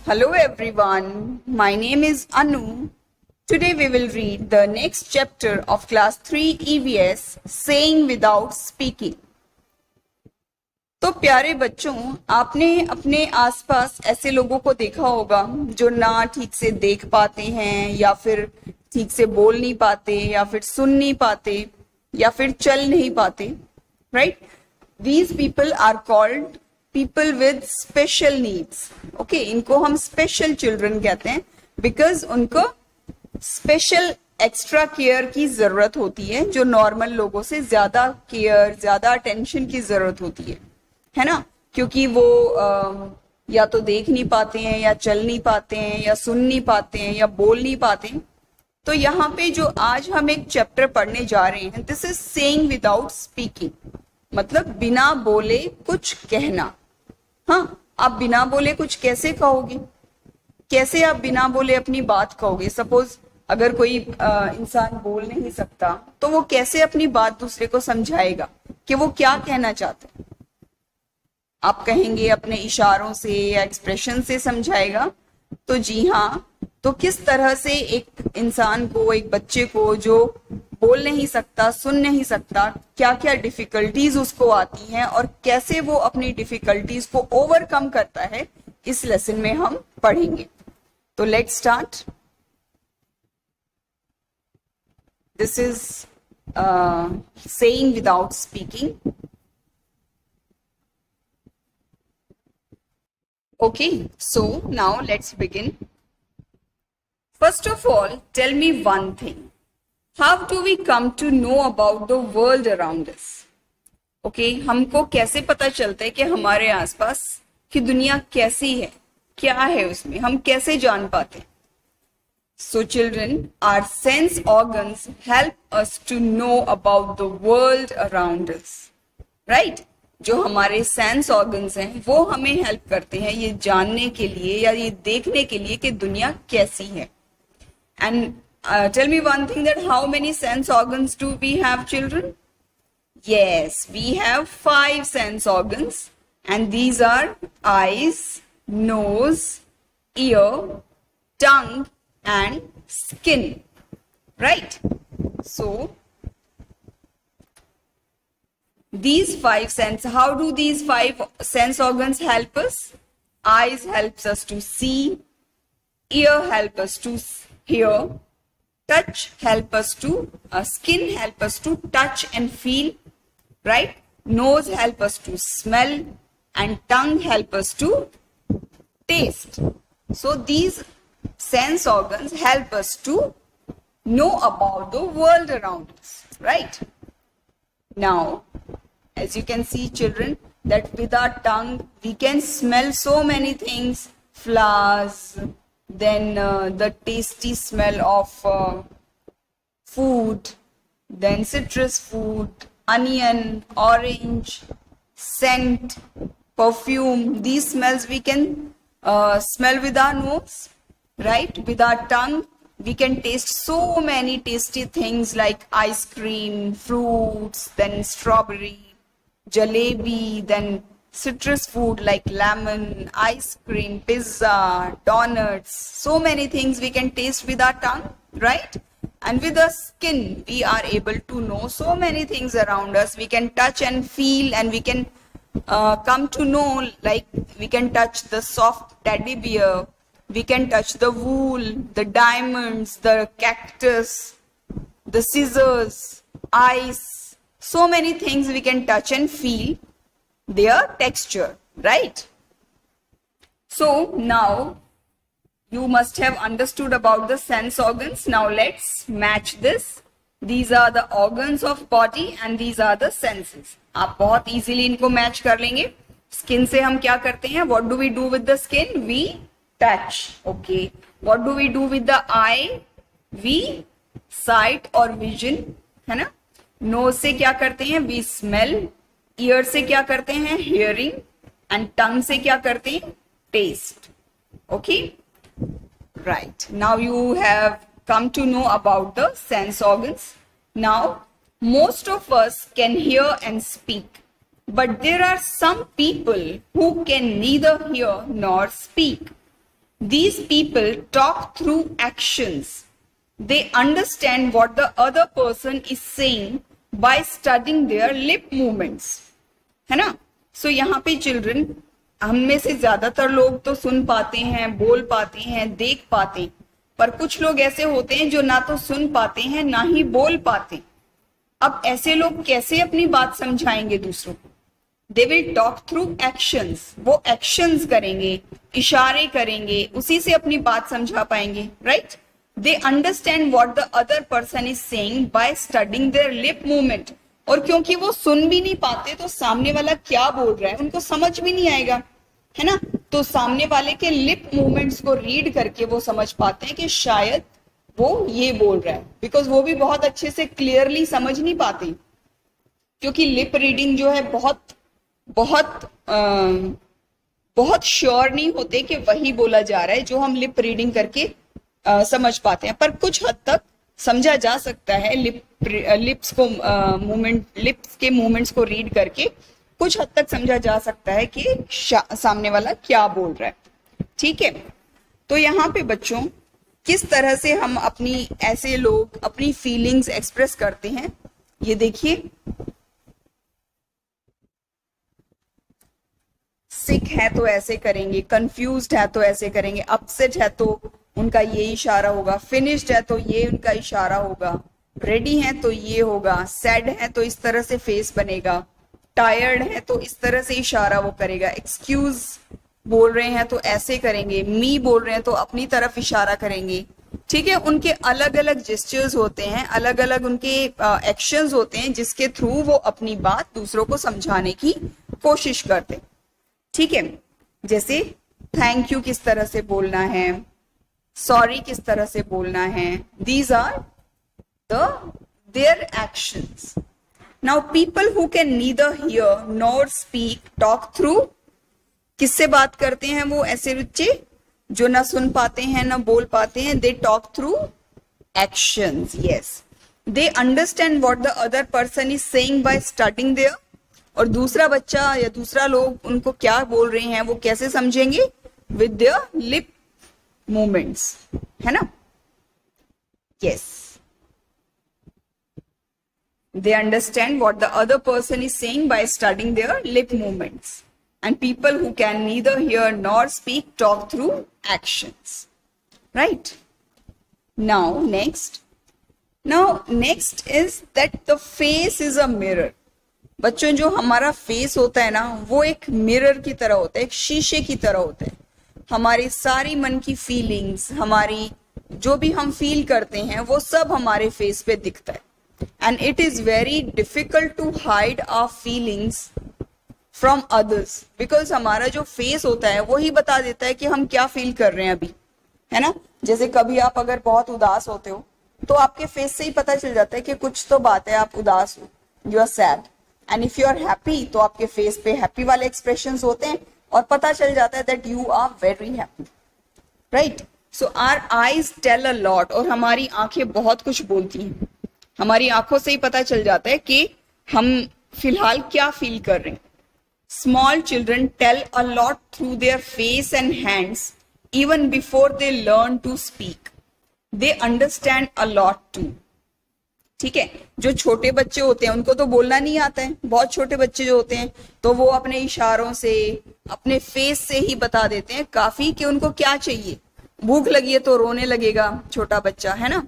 Hello everyone, my name is Anu. Today we will read the next chapter of class 3 EVS, Saying Without Speaking. तो प्यारे बच्चों, आपने अपने आसपास ऐसे लोगों को देखा होगा जो ना ठीक से देख पाते हैं या फिर ठीक से बोल नहीं पाते या फिर सुन नहीं पाते या फिर चल नहीं पाते, right? These people are called people with special needs. Okay, इनको हम special children कहते हैं because उनको special extra care की जरूरत होती है, जो नॉर्मल लोगों से ज्यादा केयर, ज्यादा अटेंशन की जरूरत होती है ना? क्योंकि वो या तो देख नहीं पाते हैं या चल नहीं पाते हैं या सुन नहीं पाते हैं या बोल नहीं पाते हैं. तो यहाँ पे जो आज हम एक चैप्टर पढ़ने जा रहे हैं, this is saying without speaking, मतलब बिना बोले कुछ कहना. हाँ, आप बिना बोले कुछ कैसे कहोगे? कैसे आप बिना बोले अपनी बात कहोगे? सपोज अगर कोई इंसान बोल नहीं सकता तो वो कैसे अपनी बात दूसरे को समझाएगा कि वो क्या कहना चाहता है? आप कहेंगे अपने इशारों से या एक्सप्रेशन से समझाएगा. तो जी हाँ, तो किस तरह से एक इंसान को, एक बच्चे को जो बोल नहीं सकता, सुन नहीं सकता, क्या क्या डिफिकल्टीज उसको आती हैं और कैसे वो अपनी डिफिकल्टीज को ओवरकम करता है, इस लेसन में हम पढ़ेंगे. तो let's start. This is saying without speaking. Okay, so now let's begin. First of all, tell me one thing. How do we come to know about the world around us? Okay, हमको कैसे पता चलता है कि हमारे आसपास की दुनिया कैसी है, क्या है उसमें, हम कैसे जान पाते हैं? So children, our sense organs help us to know about the world around us, right? जो हमारे सेंस ऑर्गन्स हैं वो हमें हेल्प करते हैं ये जानने के लिए या ये देखने के लिए कि दुनिया कैसी है. And tell me one thing, that how many sense organs do we have children? Yes, we have 5 sense organs and these are eyes, nose, ear, tongue and skin, right? So these 5 sense, how do these 5 sense organs help us? Eyes helps us to see, ear help us to hear, touch help us to skin help us to touch and feel, right? Nose help us to smell and tongue help us to taste. So these sense organs help us to know about the world around us, right? Now as you can see children, that with our tongue we can smell so many things, flowers, then the tasty smell of food, then citrus food, onion, orange, scent, perfume. These smells we can smell with our nose, right? With our tongue we can taste so many tasty things like ice cream, fruits, then strawberry, jalebi, then citrus food like lemon, ice cream, pizza, donuts. So many things we can taste with our tongue, right? And with the skin, we are able to know so many things around us. We can touch and feel, and we can come to know, like we can touch the soft teddy bear, we can touch the wool, the diamonds, the cactus, the scissors, ice. So many things we can touch and feel their texture, right? So now you must have understood about the sense organs. Now let's match this. These are the organs of body and these are the senses. आप बहुत easily इनको match कर लेंगे. Skin से हम क्या करते हैं? What do we do with the skin? We touch. Okay. What do we do with the eye? We sight or vision, है ना? नोज से क्या करते हैं? We smell. ईयर से क्या करते हैं? हियरिंग. एंड टंग से क्या करते हैं? Taste. Okay, right. Now you have come to know about the sense organs. Now most of us can hear and speak, but there are some people who can neither hear nor speak. These people talk through actions. They understand what the other person is saying by studying their lip movements. है ना? So यहाँ पे children, हम में से ज्यादातर लोग तो सुन पाते हैं, बोल पाते हैं, देख पाते हैं, पर कुछ लोग ऐसे होते हैं जो ना तो सुन पाते हैं ना ही बोल पाते। अब ऐसे लोग कैसे अपनी बात समझाएंगे दूसरों को? They will talk through actions, वो एक्शंस करेंगे, इशारे करेंगे, उसी से अपनी बात समझा पाएंगे, right? They understand what the other person is saying by studying there lip movement. और क्योंकि वो सुन भी नहीं पाते तो सामने वाला क्या बोल रहा है उनको समझ भी नहीं आएगा, है ना? तो सामने वाले के लिप मूवमेंट्स को रीड करके वो समझ पाते हैं कि शायद वो ये बोल रहा है, बिकॉज वो भी बहुत अच्छे से क्लियरली समझ नहीं पाते, क्योंकि लिप रीडिंग जो है बहुत श्योर नहीं होते कि वही बोला जा रहा है जो हम लिप रीडिंग करके समझ पाते हैं। पर कुछ हद तक समझा जा सकता है लिप्स के मूवमेंट्स को रीड करके कुछ हद तक समझा जा सकता है कि सामने वाला क्या बोल रहा है। ठीक है, तो यहाँ पे बच्चों किस तरह से हम ऐसे लोग अपनी फीलिंग्स एक्सप्रेस करते हैं, ये देखिए। सिक है तो ऐसे करेंगे, कंफ्यूज्ड है तो ऐसे करेंगे, अपसेट है तो उनका ये इशारा होगा, फिनिश्ड है तो ये उनका इशारा होगा, रेडी है तो ये होगा, सैड है तो इस तरह से फेस बनेगा, टायर्ड है तो इस तरह से इशारा वो करेगा, एक्सक्यूज बोल रहे हैं तो ऐसे करेंगे, मी बोल रहे हैं तो अपनी तरफ इशारा करेंगे। ठीक है, उनके अलग अलग जेस्चर्स होते हैं, अलग अलग उनके एक्शंस होते हैं जिसके थ्रू वो अपनी बात दूसरों को समझाने की कोशिश करते हैं। ठीक है, जैसे थैंक यू किस तरह से बोलना है, सॉरी किस तरह से बोलना है, these are their actions. Now people who can neither hear nor speak talk through, किससे बात करते हैं वो ऐसे बच्चे जो ना सुन पाते हैं ना बोल पाते हैं? They talk through actions. Yes, they understand what the other person is saying by studying their. और दूसरा बच्चा या दूसरा लोग उनको क्या बोल रहे हैं वो कैसे समझेंगे? विद देयर लिप मूवमेंट्स, है ना? Yes, they understand what the other person is saying by studying their lip movements. And people who can neither hear nor speak talk through actions, right? Now next is that the face is a mirror. बच्चों, जो हमारा face होता है ना वो एक mirror की तरह होता है, एक शीशे की तरह होता है। हमारी सारी मन की फीलिंग्स, हमारी जो भी हम फील करते हैं वो सब हमारे फेस पे दिखता है। And it is very difficult to hide our feelings from others, because हमारा जो फेस होता है वो ही बता देता है कि हम क्या फील कर रहे हैं अभी, है ना? जैसे कभी आप अगर बहुत उदास होते हो तो आपके फेस से ही पता चल जाता है कि कुछ तो बात है, आप उदास हो, you are sad. And if you are happy तो आपके फेस पे हैप्पी वाले एक्सप्रेशंस होते हैं और पता चल जाता है that you are very happy, right? So our eyes tell a lot, और हमारी आंखें बहुत कुछ बोलती हैं। हमारी आंखों से ही पता चल जाता है कि हम फिलहाल क्या फील कर रहे हैं। Small children tell a lot through their face and hands even before they learn to speak. They understand a lot too. ठीक है, जो छोटे बच्चे होते हैं उनको तो बोलना नहीं आता है, बहुत छोटे बच्चे जो होते हैं तो वो अपने इशारों से, अपने फेस से ही बता देते हैं काफी कि उनको क्या चाहिए। भूख लगी है तो रोने लगेगा छोटा बच्चा, है ना?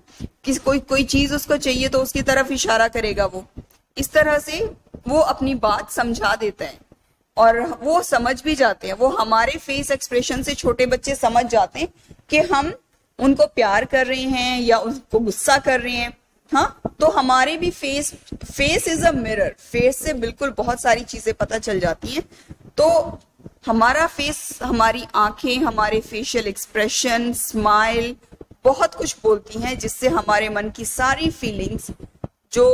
कोई चीज उसको चाहिए तो उसकी तरफ इशारा करेगा वो। इस तरह से वो अपनी बात समझा देता है और वो समझ भी जाते हैं, वो हमारे फेस एक्सप्रेशन से छोटे बच्चे समझ जाते हैं कि हम उनको प्यार कर रहे हैं या उनको गुस्सा कर रहे हैं। हाँ, तो हमारे भी face is a mirror, face से बिल्कुल बहुत सारी चीजें पता चल जाती हैं। तो हमारा फेस, हमारी आंखें, हमारे फेशियल एक्सप्रेशन, स्माइल बहुत कुछ बोलती हैं, जिससे हमारे मन की सारी फीलिंग्स जो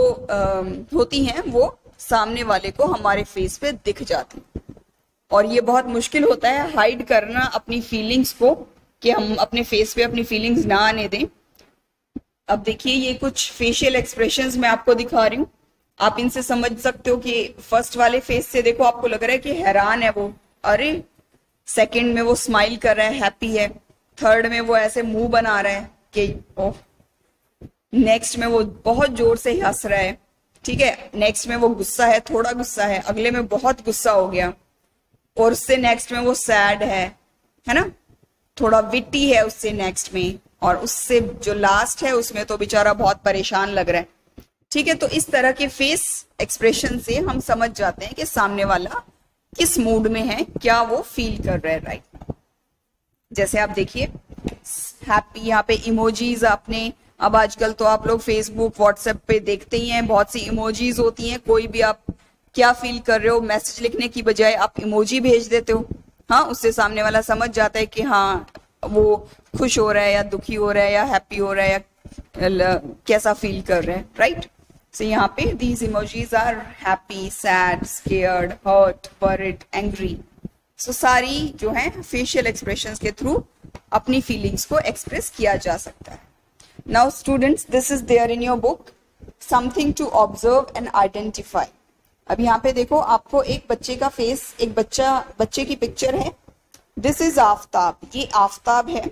होती हैं वो सामने वाले को हमारे फेस पे दिख जाती हैं। और ये बहुत मुश्किल होता है हाइड करना अपनी फीलिंग्स को, कि हम अपने फेस पे अपनी फीलिंग्स ना आने दें। अब देखिए, ये कुछ फेशियल एक्सप्रेशंस मैं आपको दिखा रही हूँ, आप इनसे समझ सकते हो कि फर्स्ट वाले फेस से देखो आपको लग रहा है कि हैरान है वो, अरे सेकंड में वो स्माइल कर रहा है, हैप्पी है, थर्ड में वो ऐसे मुंह बना रहा है कि ओह, नेक्स्ट में वो बहुत जोर से हंस रहा है, ठीक है, नेक्स्ट में वो गुस्सा है, थोड़ा गुस्सा है, अगले में बहुत गुस्सा हो गया, और उससे नेक्स्ट में वो सैड है ना, थोड़ा विट्टी है उससे नेक्स्ट में, और उससे जो लास्ट है उसमें तो बेचारा बहुत परेशान लग रहा है, ठीक है। तो इस तरह के फेस एक्सप्रेशन से हम समझ जाते हैं कि सामने वाला किस मूड में है, क्या वो फील कर रहा है राइट नाउ। जैसे आप देखिए हैप्पी, यहाँ पे इमोजीज आपने, अब आजकल तो आप लोग फेसबुक व्हाट्सएप पे देखते ही हैं, बहुत सी इमोजीज होती हैं, कोई भी आप क्या फील कर रहे हो मैसेज लिखने की बजाय आप इमोजी भेज देते हो, हाँ, उससे सामने वाला समझ जाता है कि हाँ वो खुश हो रहा है या दुखी हो रहा है या हैप्पी हो रहा है या कैसा फील कर रहा है राइट। सो यहाँ पे these emojis are happy, sad, scared, hurt, worried, angry. So सारी जो है फेशियल एक्सप्रेशंस के थ्रू अपनी फीलिंग्स को एक्सप्रेस किया जा सकता है। Now students, this is there in your book, something to observe and identify. अब यहाँ पे देखो आपको एक बच्चे का फेस, एक बच्चे की पिक्चर है। दिस इज आफ्ताब, ये आफ्ताब है।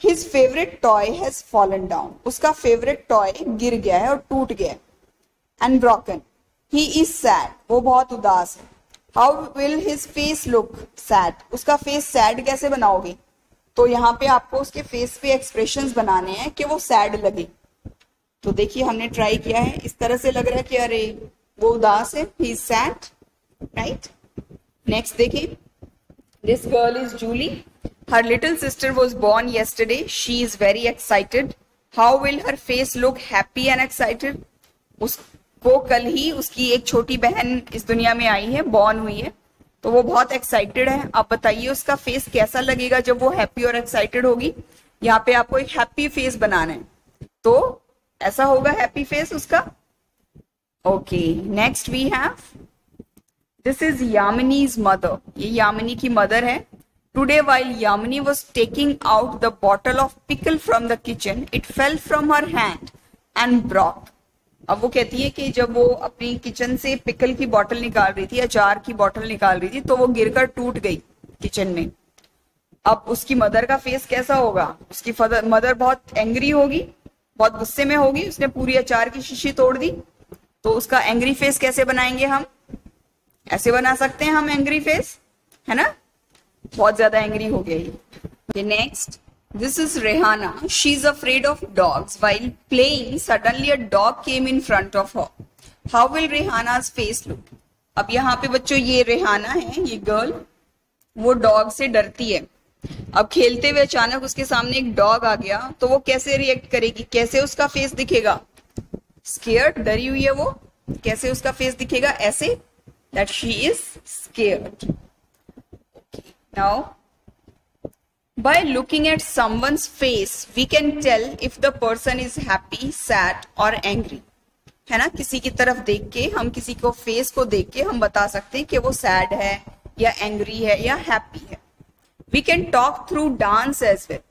His favourite toy has fallen down, उसका फेवरेट टॉय गिर गया है और टूट गया। And broken, he is sad, वो बहुत उदास है। How will his face look sad, उसका फेस सैड कैसे बनाओगे, तो यहाँ पे आपको उसके फेस पे एक्सप्रेशंस बनाने हैं कि वो सैड लगे। तो देखिए हमने ट्राई किया है, इस तरह से लग रहा है कि अरे वो उदास है, he is sad right. Next देखिए, this girl is Julie, her little sister was born yesterday, she is very excited. How will her face look happy and excited? उसको कल ही उसकी एक छोटी बहन इस दुनिया में आई है, बॉर्न हुई है, तो वो बहुत एक्साइटेड है। आप बताइए उसका फेस कैसा लगेगा जब वो हैप्पी और एक्साइटेड होगी। यहाँ पे आपको एक हैप्पी फेस बनाना है, तो ऐसा होगा हैप्पी फेस उसका। Okay, next we have, this is Yamini's mother, ये यामिनी की मदर है। टुडे while यामिनी was taking out the bottle of pickle from the kitchen, it fell from her hand and broke. अब वो कहती है कि जब वो अपनी किचन से पिकल की बोतल निकाल रही थी, अचार की बोतल निकाल रही थी, तो वो गिरकर टूट गई किचन में। अब उसकी मदर का फेस कैसा होगा, उसकी मदर बहुत एंग्री होगी, बहुत गुस्से में होगी, उसने पूरी अचार की शीशी तोड़ दी। तो उसका एंग्री फेस कैसे बनाएंगे हम, ऐसे बना सकते हैं हम एंग्री फेस, है ना, बहुत ज्यादा एंग्री हो गई। Next, this is Rehana, she is afraid of dogs, while playing suddenly a dog came in front of her, how will Rehana's face look. अब यहाँ पे बच्चों ये रेहाना है, ये गर्ल, वो डॉग से डरती है। अब खेलते हुए अचानक उसके सामने एक डॉग आ गया, तो वो कैसे रिएक्ट करेगी, कैसे उसका फेस दिखेगा, स्केयर्ड, डरी हुई है वो, कैसे उसका फेस दिखेगा, ऐसे, that she is scared. Now, by looking at someone's face, we can tell if the person is happy, sad or angry. है ना, किसी की तरफ देख के हम, किसी को फेस को देख के हम बता सकते हैं कि वो सैड है या एंग्री है या हैप्पी है। We can talk through dance as well.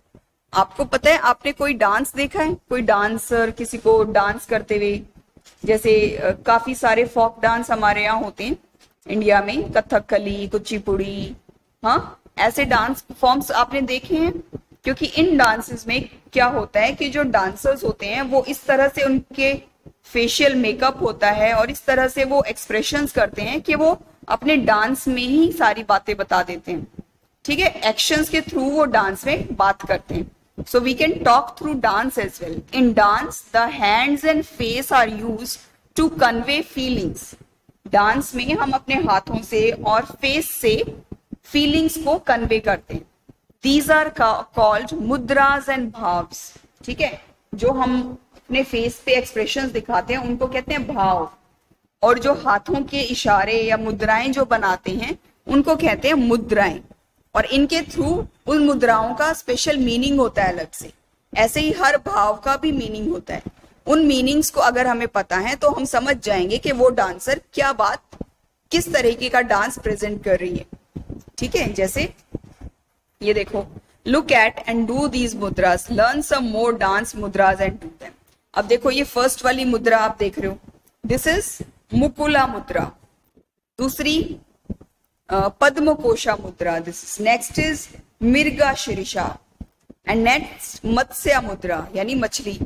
आपको पता है, आपने कोई डांस देखा है, कोई डांसर किसी को डांस करते हुए, जैसे काफी सारे फोक डांस हमारे यहाँ होते हैं इंडिया में, कथकली, कुचिपुड़ी, हाँ, ऐसे डांस फॉर्म्स आपने देखे हैं। क्योंकि इन डांसेस में क्या होता है कि जो डांसर्स होते हैं वो इस तरह से उनके फेशियल मेकअप होता है और इस तरह से वो एक्सप्रेशंस करते हैं कि वो अपने डांस में ही सारी बातें बता देते हैं, ठीक है, एक्शंस के थ्रू वो डांस में बात करते हैं। So we can talk through dance as well. In dance the hands and face are used to convey feelings. Dance में हम अपने हाथों से और फेस से फीलिंग्स को कन्वे करते हैं। These are called mudras and bhavs, ठीक है, जो हम अपने फेस पे एक्सप्रेशंस दिखाते हैं उनको कहते हैं भाव, और जो हाथों के इशारे या मुद्राएं जो बनाते हैं उनको कहते हैं मुद्राएं, और इनके थ्रू उन मुद्राओं का स्पेशल मीनिंग होता है अलग से। ऐसे ही हर भाव का भी मीनिंग होता है। उन मीनिंग्स को अगर हमें पता है तो हम समझ जाएंगे कि वो डांसर क्या बात, किस तरीके का डांस प्रेजेंट कर रही है, ठीक है। जैसे ये देखो, look at and do these mudras, learn some more dance mudras and do them. अब देखो ये फर्स्ट वाली मुद्रा आप देख रहे हो, दिस इज मुकुला मुद्रा। दूसरी पद्म कोशा मुद्रा, this is next is Mirga शीर्षा। And next मत्स्य मुद्रा यानी मछली।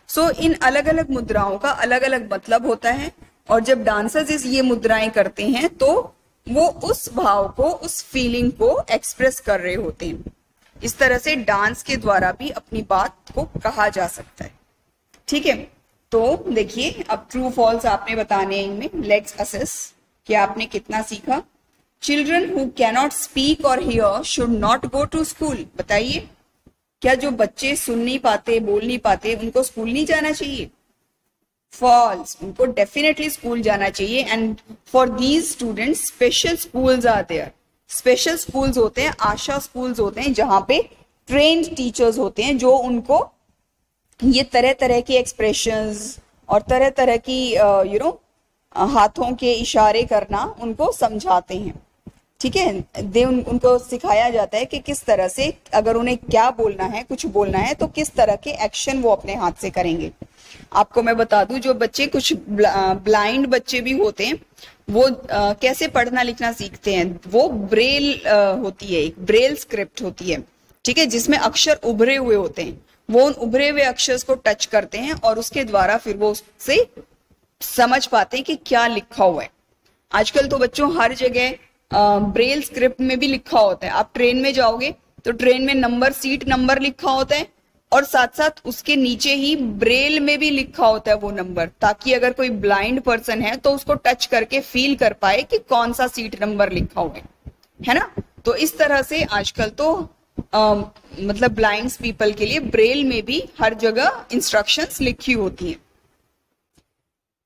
सो इन अलग अलग मुद्राओं का अलग अलग मतलब होता है, और जब डांसर्स ये मुद्राएं करते हैं तो वो उस भाव को, उस फीलिंग को एक्सप्रेस कर रहे होते हैं। इस तरह से डांस के द्वारा भी अपनी बात को कहा जा सकता है। ठीक है, तो देखिए अब ट्रू फॉल्स आपने बताने हैं इनमें। लेट्स असेस कि आपने कितना सीखा। चिल्ड्रन हु कैनॉट स्पीक और hear should not go to school. बताइए, क्या जो बच्चे सुन नहीं पाते, बोल नहीं पाते, उनको स्कूल नहीं जाना चाहिए? फॉल्स, उनको डेफिनेटली स्कूल जाना चाहिए। And for these students special schools are there. Special schools होते हैं, आशा स्कूल्स होते हैं, जहां पे ट्रेन्ड टीचर्स होते हैं जो उनको ये तरह तरह के एक्सप्रेशंस और तरह तरह की हाथों के इशारे करना उनको समझाते हैं। ठीक है, उनको सिखाया जाता है कि किस तरह से अगर उन्हें क्या बोलना है, कुछ बोलना है, तो किस तरह के एक्शन वो अपने हाथ से करेंगे। आपको मैं बता दूं, जो बच्चे कुछ ब्लाइंड बच्चे भी होते हैं वो कैसे पढ़ना लिखना सीखते हैं। वो ब्रेल होती है, एक ब्रेल स्क्रिप्ट होती है, ठीक है, जिसमें अक्षर उभरे हुए होते हैं। वो उन उभरे हुए अक्षर को टच करते हैं और उसके द्वारा फिर वो उससे समझ पाते हैं कि क्या लिखा हुआ है। आजकल तो बच्चों हर जगह ब्रेल स्क्रिप्ट में भी लिखा होता है। आप ट्रेन में जाओगे तो ट्रेन में नंबर, सीट नंबर लिखा होता है, और साथ साथ उसके नीचे ही ब्रेल में भी लिखा होता है वो नंबर, ताकि अगर कोई ब्लाइंड पर्सन है तो उसको टच करके फील कर पाए कि कौन सा सीट नंबर लिखा हुआ है ना। तो इस तरह से आजकल तो मतलब ब्लाइंड पीपल के लिए ब्रेल में भी हर जगह इंस्ट्रक्शंस लिखी होती हैं।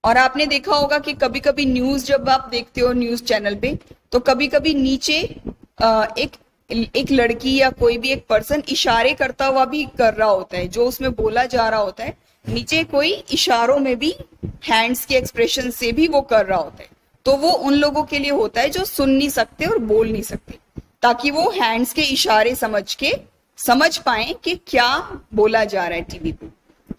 और आपने देखा होगा कि कभी कभी न्यूज जब आप देखते हो न्यूज चैनल पे, तो कभी कभी नीचे एक लड़की या कोई भी एक पर्सन इशारे करता हुआ भी कर रहा होता है। जो उसमें बोला जा रहा होता है, नीचे कोई इशारों में भी, हैंड्स के एक्सप्रेशन से भी वो कर रहा होता है। तो वो उन लोगों के लिए होता है जो सुन नहीं सकते और बोल नहीं सकते, ताकि वो हैंड्स के इशारे समझ पाए कि क्या बोला जा रहा है टीवी पे,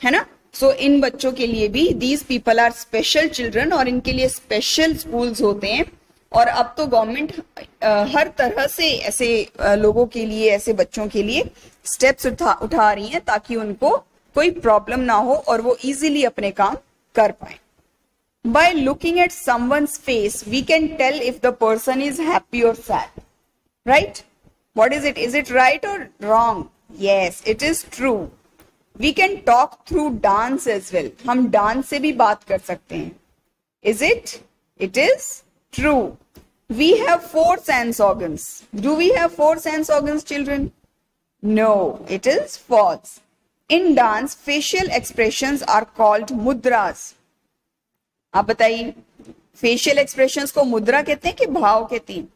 है ना। सो इन बच्चों के लिए भी these people are special children, और इनके लिए स्पेशल स्कूल्स होते हैं। और अब तो गवर्नमेंट हर तरह से ऐसे लोगों के लिए, ऐसे बच्चों के लिए स्टेप्स उठा रही हैं, ताकि उनको कोई प्रॉब्लम ना हो और वो इजीली अपने काम कर पाए। By looking at someone's face, we can tell if the person is happy or sad. Right? What is it? Is it right or wrong? Yes, it is true. We can talk through dance as well. हम dance से भी बात कर सकते हैं. Is it? It is true. We have 4 sense organs. Do we have 4 sense organs, children? No, it is false. In dance, facial expressions are called mudras. आप बताइए, facial expressions को मुद्रा कहते हैं कि भाव कहते हैं?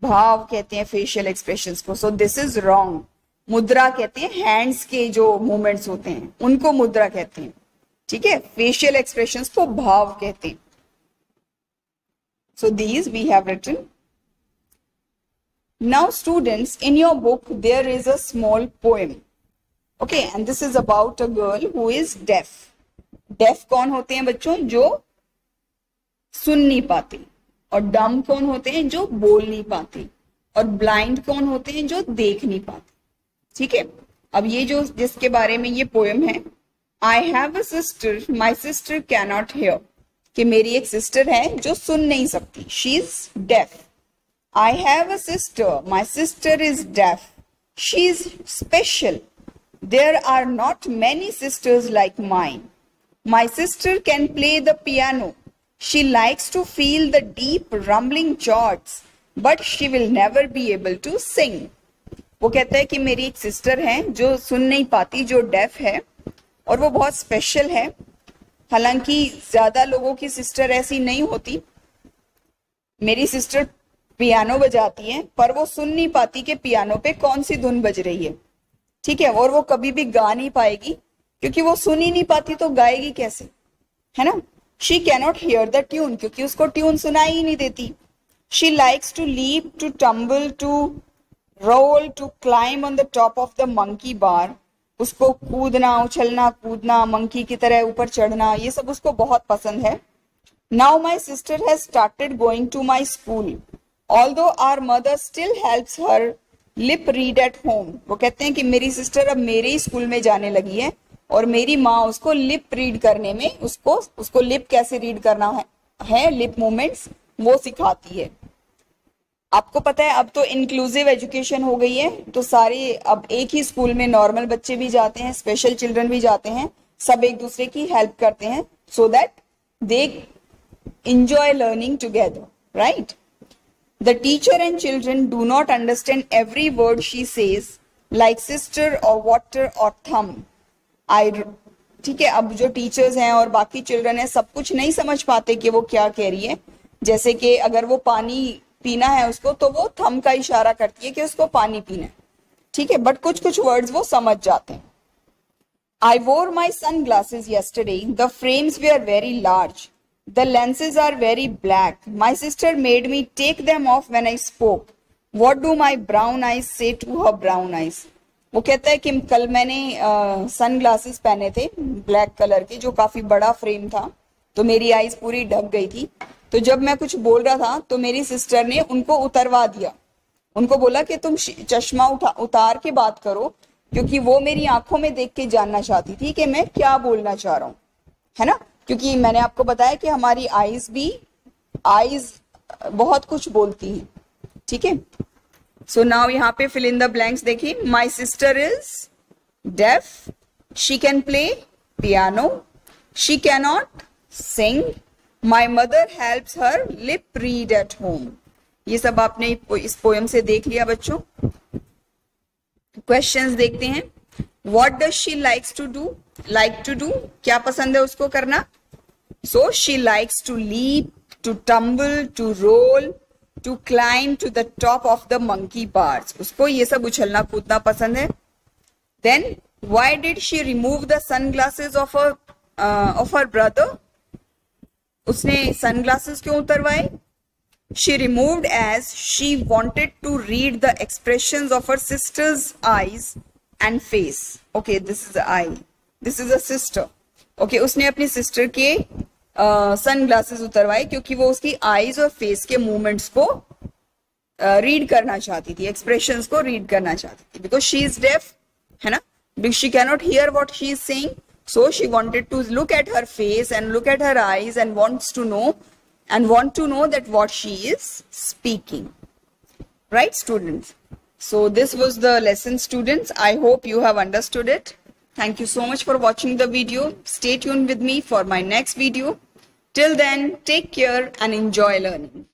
भाव कहते हैं फेशियल एक्सप्रेशंस को. So this is wrong. मुद्रा कहते हैं हैंड्स के जो मूवमेंट्स होते हैं उनको मुद्रा कहते हैं. ठीक है, फेशियल एक्सप्रेशंस को भाव कहते हैं. So these we have written. Now students, in your book there is a small poem. Okay, and this is about a girl who is deaf. Deaf कौन होते हैं बच्चों? जो सुन नहीं पाते. और डम कौन होते हैं? जो बोल नहीं पाते. और ब्लाइंड कौन होते हैं? जो देख नहीं पाते. ठीक है, अब ये जो जिसके बारे में ये पोएम है, I have a sister my sister cannot hear, कि मेरी एक सिस्टर है जो सुन नहीं सकती. She is deaf. I have a sister my sister is deaf, she is special. There are not many sisters like mine. My sister can play the piano. She likes to feel the deep rumbling chords, but she will never be able to sing. वो कहता है कि मेरी एक sister है जो सुन नहीं पाती, जो डेफ है, और वो बहुत स्पेशल है. हालांकि ज्यादा लोगों की सिस्टर ऐसी नहीं होती. मेरी सिस्टर पियानो बजाती है, पर वो सुन नहीं पाती कि पियानो पे कौन सी धुन बज रही है. ठीक है, और वो कभी भी गा नहीं पाएगी क्योंकि वो सुन ही नहीं पाती, तो गाएगी कैसे, है ना. She cannot hear the tune, क्योंकि उसको ट्यून सुनाई ही नहीं देती. She likes to leap, to tumble, to roll, to climb on the top of the monkey bar. उसको कूदना, उछलना कूदना, मंकी की तरह ऊपर चढ़ना, ये सब उसको बहुत पसंद है. Now my sister has started going to my school, although our mother still helps her lip read at home. वो कहते हैं कि मेरी सिस्टर अब मेरे ही स्कूल में जाने लगी है और मेरी माँ उसको लिप रीड करने में, उसको लिप कैसे रीड करना है लिप मूवमेंट्स वो सिखाती है। आपको पता है अब तो इंक्लूसिव एजुकेशन हो गई है, तो सारे अब एक ही स्कूल में नॉर्मल बच्चे भी जाते हैं, स्पेशल चिल्ड्रन भी जाते हैं, सब एक दूसरे की हेल्प करते हैं so that they enjoy learning together, right? The teacher and children do not understand every word she says, like sister or water or thumb. ठीक है, अब जो टीचर्स हैं और बाकी चिल्ड्रन है सब कुछ नहीं समझ पाते कि वो क्या कह रही है। जैसे कि अगर वो पानी पीना है उसको, तो वो थंब का इशारा करती है कि उसको पानी पीना है, ठीक है, बट कुछ कुछ वर्ड्स वो समझ जाते हैं। I wore my sunglasses yesterday. The frames were very large. The lenses are very black. My sister made me take them off when I spoke. What do my brown eyes say to her brown eyes? वो कहता है कि कल मैंने sun glasses पहने थे black colour के, जो काफी बड़ा फ्रेम था, तो मेरी आईज पूरी ढक गई थी। तो जब मैं कुछ बोल रहा था तो मेरी सिस्टर ने उनको उतरवा दिया, उनको बोला कि तुम चश्मा उतार के बात करो, क्योंकि वो मेरी आंखों में देख के जानना चाहती थी कि मैं क्या बोलना चाह रहा हूँ, है ना। क्योंकि मैंने आपको बताया कि हमारी आईज बहुत कुछ बोलती हैं, ठीक है। सो नाउ यहाँ पे फिल इन द ब्लैंक्स देखिए। My sister is deaf, she can play piano, she cannot sing, my mother helps her lip read at home. ये सब आपने इस पोएम से देख लिया बच्चों। क्वेश्चंस देखते हैं। What does she likes to do? Like to do, क्या पसंद है उसको करना? So she likes to leap, to tumble, to roll, to climb to the top of the monkey bars. उसको ये सब उछलना कूदना पसंद है। Then why did she remove the sunglasses of her brother? उसने sunglasses क्यों उतरवाए? She removed as she wanted to read the expressions of her sister's eyes and face. Okay, this is the eye. This is a sister. Okay, उसने अपनी sister के sun glasses उतरवाए क्योंकि वो उसकी eyes और face के movements को read करना चाहती थी, एक्सप्रेशंस को रीड करना चाहती थी, बिकॉज शी इज डेफ, है ना, she cannot hear what she is saying, so she wanted to look at her face and look at her eyes and wants to know and want to know that what she is speaking. Right, students? So this was the lesson, students. I hope you have understood it. Thank you so much for watching the video. Stay tuned with me for my next video. Till then, take care and enjoy learning.